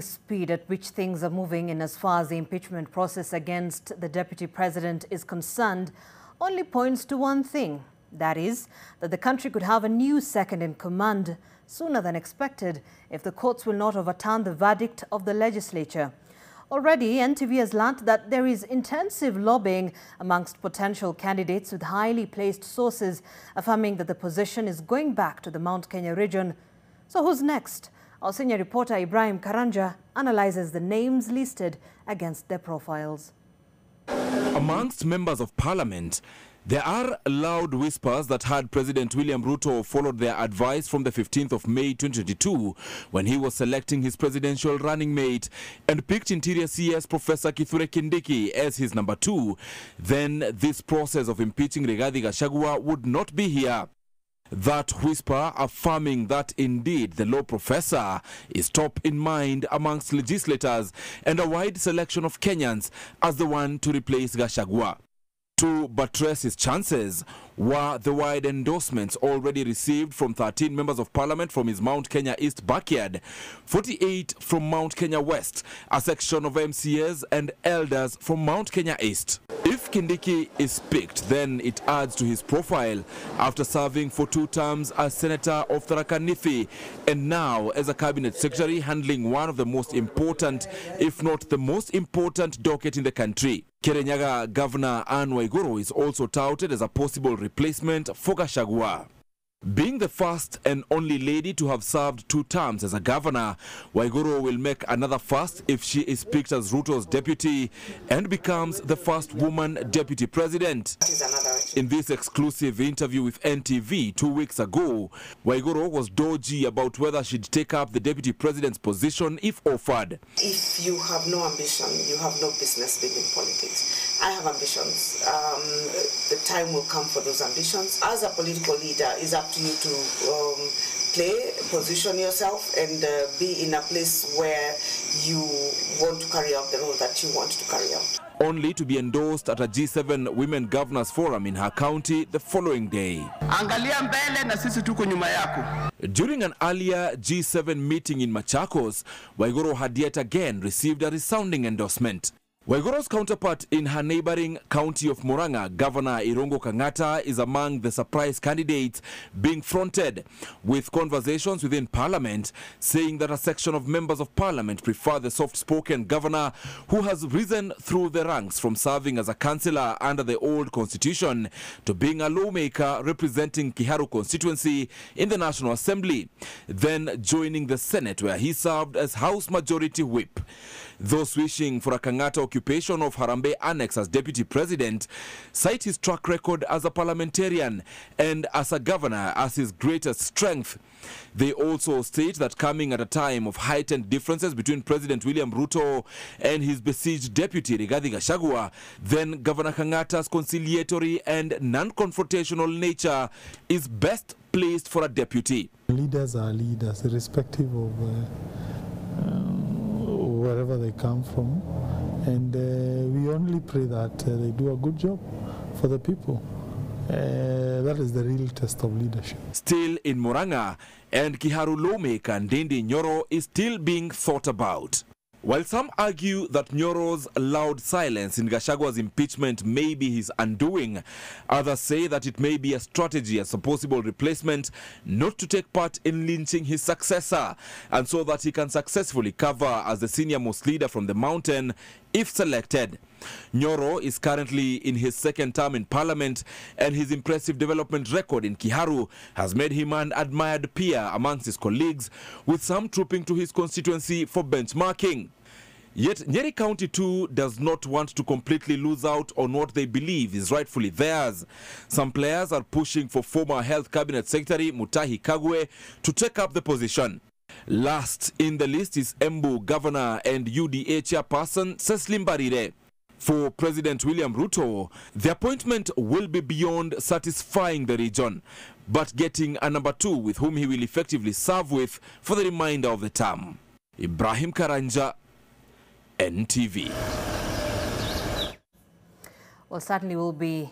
The speed at which things are moving in as far as the impeachment process against the deputy president is concerned only points to one thing. That is, that the country could have a new second in command sooner than expected if the courts will not overturn the verdict of the legislature. Already, NTV has learnt that there is intensive lobbying amongst potential candidates, with highly placed sources affirming that the position is going back to the Mount Kenya region. So who's next? Our senior reporter Ibrahim Karanja analyzes the names listed against their profiles. Amongst members of parliament, there are loud whispers that had President William Ruto followed their advice from the 15th of May 2022 when he was selecting his presidential running mate and picked Interior CS Professor CS Kindiki as his number 2, then this process of impeaching DP Gachagua would not be here. That whisper affirming that indeed the law professor is top in mind amongst legislators and a wide selection of Kenyans as the one to replace Gachagua. To buttress his chances were the wide endorsements already received from 13 members of parliament from his Mount Kenya East backyard, 48 from Mount Kenya West, a section of MCAs and elders from Mount Kenya East. If Kindiki is picked, then it adds to his profile after serving for 2 terms as Senator of Tharaka Nithi and now as a cabinet secretary handling one of the most important, if not the most important docket in the country. Kirinyaga Governor Anne Waiguru is also touted as a possible replacement for Gachagua. Being the first and only lady to have served 2 terms as a governor, Waiguru will make another first if she is picked as Ruto's deputy and becomes the first woman deputy president. In this exclusive interview with NTV 2 weeks ago, Waiguru was dodgy about whether she'd take up the deputy president's position if offered. If you have no ambition, you have no business being in politics. I have ambitions. The time will come for those ambitions. As a political leader, it's up to you to position yourself and be in a place where you want to carry out the role that you want to carry out. Only to be endorsed at a G7 Women Governors Forum in her county the following day. Angalia mbele na sisi tuko nyuma yako. During an earlier G7 meeting in Machakos, Waiguru had yet again received a resounding endorsement. Waiguru's counterpart in her neighboring county of Murang'a, Governor Irungu Kang'ata, is among the surprise candidates being fronted, with conversations within Parliament saying that a section of members of Parliament prefer the soft-spoken governor who has risen through the ranks from serving as a councillor under the old constitution to being a lawmaker representing Kiharu constituency in the National Assembly, then joining the Senate where he served as House Majority Whip. Those wishing for a Kang'ata occupation of Harambee Annex as deputy president cite his track record as a parliamentarian and as a governor as his greatest strength. They also state that coming at a time of heightened differences between President William Ruto and his besieged deputy DP Gachagua, then Governor Kang'ata's conciliatory and non-confrontational nature is best placed for a deputy. Leaders are leaders, irrespective of wherever they come from, and we only pray that they do a good job for the people. That is the real test of leadership. Still in Murang'a, and Kiharu lawmaker Ndindi Nyoro is still being thought about. While some argue that Nyoro's loud silence in Gachagua's impeachment may be his undoing, others say that it may be a strategy as a possible replacement not to take part in lynching his successor, and so that he can successfully cover as the senior-most leader from the mountain if selected. Nyoro is currently in his 2nd term in Parliament, and his impressive development record in Kiharu has made him an admired peer amongst his colleagues, with some trooping to his constituency for benchmarking. Yet Nyeri County too does not want to completely lose out on what they believe is rightfully theirs. Some players are pushing for former Health Cabinet Secretary Mutahi Kagwe to take up the position. Last in the list is Embu Governor and UDA Chairperson Cecily Mbarire. For President William Ruto, the appointment will be beyond satisfying the region, but getting a number 2 with whom he will effectively serve with for the remainder of the term. Ibrahim Karanja, NTV. Well, certainly we'll be